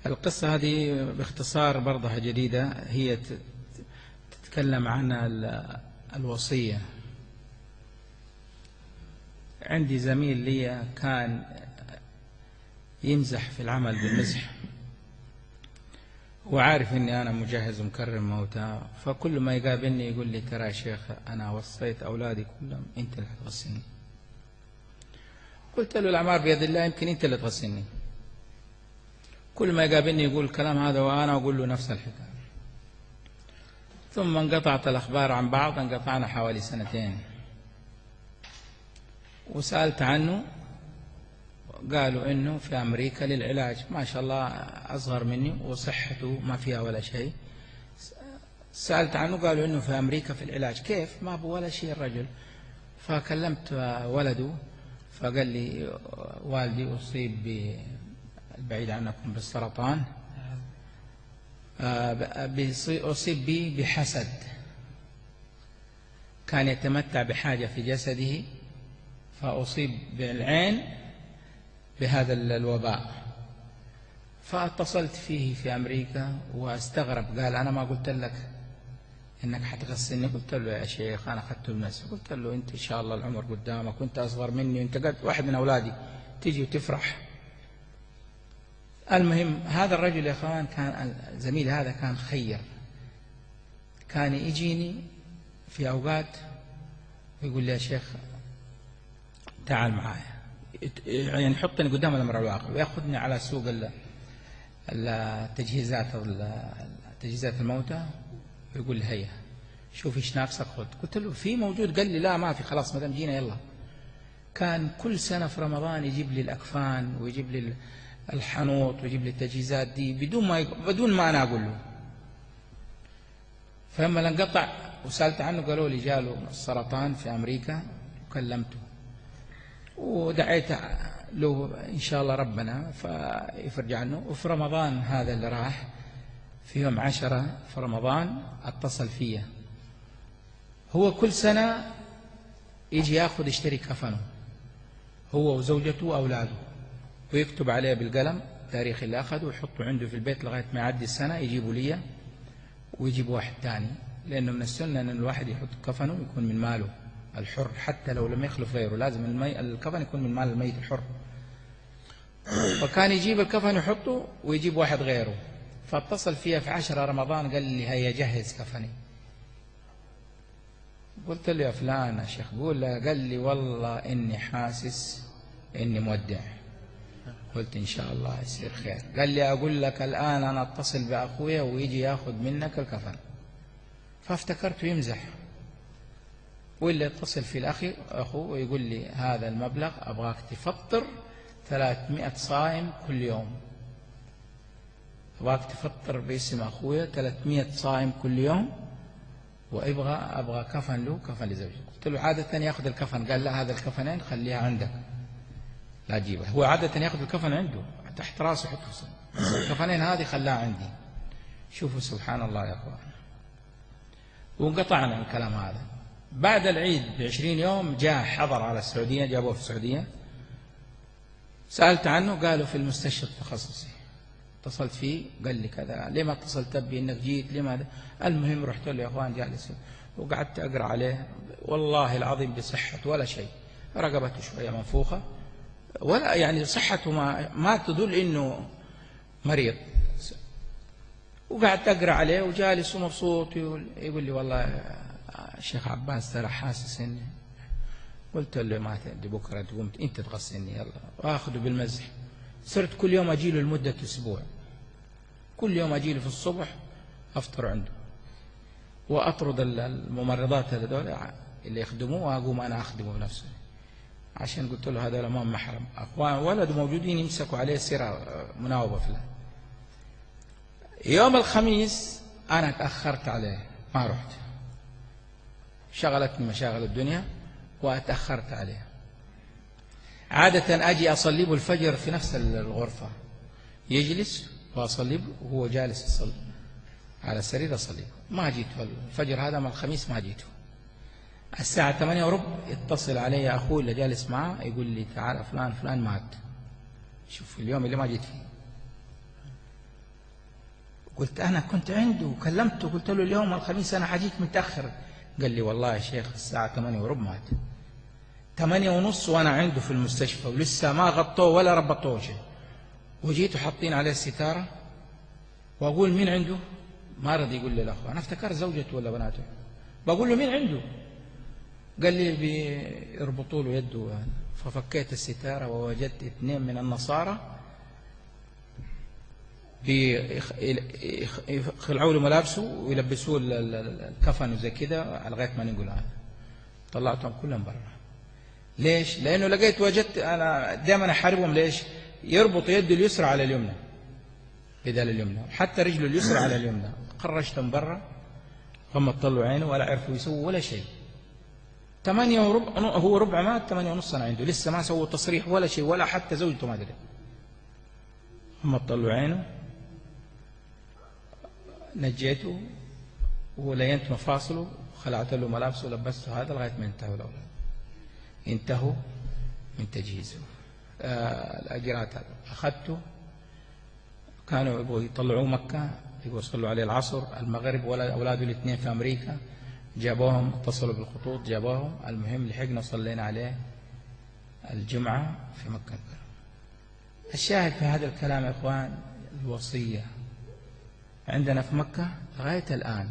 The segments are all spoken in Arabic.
القصة هذه باختصار برضها جديدة، هي تتكلم عن الوصية. عندي زميل لي كان يمزح في العمل بالمزح، وعارف اني انا مجهز ومكرم موتى، فكل ما يقابلني يقول لي ترى يا شيخ انا وصيت اولادي كلهم انت اللي حتغسلني. قلت له الاعمار بيد الله، يمكن انت اللي تغسلني. كل ما يقابلني يقول الكلام هذا وانا اقول له نفس الحكايه. ثم انقطعت الاخبار عن بعض، انقطعنا حوالي 2 سنين، وسالت عنه، قالوا انه في امريكا للعلاج، ما شاء الله اصغر مني وصحته ما فيها ولا شيء. سالت عنه قالوا انه في امريكا في العلاج. كيف؟ ما ابو ولا شيء الرجل. فكلمت ولده فقال لي والدي اصيب بعيد عنكم بالسرطان، اصيب بي بحسد، كان يتمتع بحاجه في جسده فاصيب بالعين بهذا الوباء. فاتصلت فيه في أمريكا واستغرب، قال أنا ما قلت لك إنك حتغسلني؟ قلت له يا شيخ أنا أخذته بنفسي. قلت له أنت إن شاء الله العمر قدامك وأنت أصغر مني وأنت قد واحد من أولادي تيجي وتفرح. المهم هذا الرجل يا أخوان، كان زميل هذا كان خير، كان يجيني في أوقات ويقول لي يا شيخ تعال معايا، يعني يحطني قدام الأمر الواقع ويأخذني على سوق تجهيزات الموتى ويقول لي هيا شوف ايش ناقصك خذ. قلت له في موجود، قال لي لا ما في، خلاص ما دام جينا يلا. كان كل سنة في رمضان يجيب لي الأكفان ويجيب لي الحنوط ويجيب لي التجهيزات دي بدون ما أنا أقول له. فلما انقطع وسألت عنه قالوا لي جاله السرطان في أمريكا، وكلمته ودعيت له إن شاء الله ربنا فيفرج عنه. وفي رمضان هذا اللي راح في يوم 10 في رمضان اتصل فيا. هو كل سنة يجي ياخذ يشتري كفنه هو وزوجته وأولاده، ويكتب عليه بالقلم تاريخ اللي أخذه ويحطه عنده في البيت لغاية ما يعدي السنة يجيبوا لي ويجيب واحد ثاني، لأنه من السنة أن الواحد يحط كفنه يكون من ماله الحر، حتى لو لم يخلف غيره لازم الكفن يكون من مال الميت الحر. فكان يجيب الكفن يحطه ويجيب واحد غيره. فاتصل فيها في 10 رمضان قال لي هيا جهز كفني. قلت له يا فلان يا شيخ قول له. قال لي والله إني حاسس إني مودع. قلت إن شاء الله يصير خير. قال لي أقول لك الآن أنا أتصل بأخويا ويجي ياخذ منك الكفن. فافتكرته يمزح، واللي يتصل في الأخي أخوه ويقول لي هذا المبلغ أبغاك تفطر 300 صائم كل يوم، أبغاك تفطر باسم أخويا 300 صائم كل يوم، وأبغى كفن له كفن لزوجته. قلت له عادة يأخذ الكفن. قال لا هذا الكفنين خليها عندك لا تجيبها. هو عادة يأخذ الكفن عنده تحت راسه يحطه، الكفنين هذه خلاها عندي. شوفوا سبحان الله يا أخوان. وانقطعنا من الكلام هذا. بعد العيد ب20 يوم جاء حضر على السعودية، جابوه في السعودية. سألت عنه قالوا في المستشفى التخصصي. اتصلت فيه قال لي كذا، ليه ما اتصلت بي انك جيت لماذا؟ المهم رحت له يا اخوان جالس وقعدت اقرا عليه، والله العظيم بصحته ولا شيء، رقبته شويه منفوخه ولا يعني صحته ما تدل انه مريض. وقعدت اقرا عليه وجالس ومبسوط يقول لي والله الشيخ عباس ترى حاسس اني. قلت له ما تدي بكره تقوم انت تغسلني يلا، واخذه بالمزح. صرت كل يوم اجي له لمده اسبوع، كل يوم اجي له في الصبح افطر عنده، واطرد الممرضات هذول اللي يخدموه واقوم انا اخدمه بنفسي، عشان قلت له هذول ما محرم اخوان ولده موجودين يمسكوا عليه سيره مناوبه فلان. يوم الخميس انا تاخرت عليه ما رحت، شغلتني مشاغل الدنيا واتاخرت عليه. عادة أجي أصلي الفجر في نفس الغرفة، يجلس وأصلي وهو جالس يصلي على السرير أصلي. ما جيت الفجر هذا من الخميس ما جيته. الساعة 8:15 يتصل علي أخوي اللي جالس معه يقول لي تعال فلان مات. شوف اليوم اللي ما جيت فيه. قلت أنا كنت عنده وكلمته، قلت له اليوم الخميس أنا حجيك متأخر. قال لي والله يا شيخ الساعة 8:15 مات، 8:30 وأنا عنده في المستشفى ولسه ما غطوه ولا ربطوه شيء. وجيت حاطين عليه الستارة وأقول مين عنده؟ ما رضي يقول لي الأخوة، أنا افتكر زوجته ولا بناته. بقول له مين عنده؟ قال لي بيربطوا له يده. ففكيت الستارة ووجدت 2 من النصارى يخلعوا له ملابسه ويلبسوه الكفن وزي كده لغاية ما نقول هذا. طلعتهم كلهم برا. ليش؟ لأنه وجدت أنا دائما أحاربهم. ليش؟ يربط يده اليسرى على اليمنى، بدال اليمنى، حتى رجله اليسرى على اليمنى. خرجتهم برا، هم طلعوا عينه ولا عرفوا يسووا ولا شيء. 8:15 هو ربع مات، 8:30 أنا عنده لسه ما سووا تصريح ولا شيء، ولا حتى زوجته ما أدري. هم طلعوا عينه، نجيته ولينت مفاصله وخلعت له ملابسه ولبسته هذا لغاية ما انتهوا الأولاد. انتهوا من تجهيزه. الأجرات هذا أخذته، كانوا يبغوا يطلعوه مكة، يبغوا يصلوا عليه العصر المغرب، ولا أولاده الاثنين في أمريكا، جابوهم اتصلوا بالخطوط جابوهم. المهم لحقنا وصلينا عليه الجمعة في مكة. الشاهد في هذا الكلام يا إخوان الوصية عندنا في مكة لغاية الآن.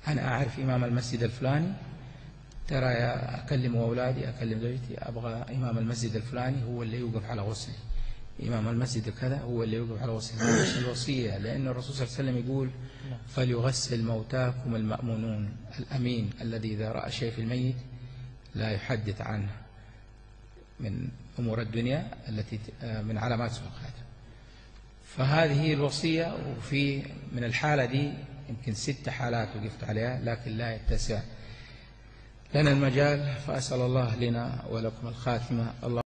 أنا أعرف إمام المسجد الفلاني، ترى أكلم أولادي، أكلم زوجتي، أبغى إمام المسجد الفلاني هو اللي يوقف على غسلي، إمام المسجد كذا هو اللي يوقف على غسلي. هذه الوصية، لأن الرسول صلى الله عليه وسلم يقول فليغسل موتاكم المأمونون، الأمين الذي إذا رأى شيء في الميت لا يحدث عنه من أمور الدنيا التي من علامات سوء الخاتمة. فهذه هي الوصية. وفي من الحالة دي يمكن 6 حالات وقفت عليها، لكن لا يتسع لنا المجال، فأسأل الله لنا ولكم الخاتمة. الله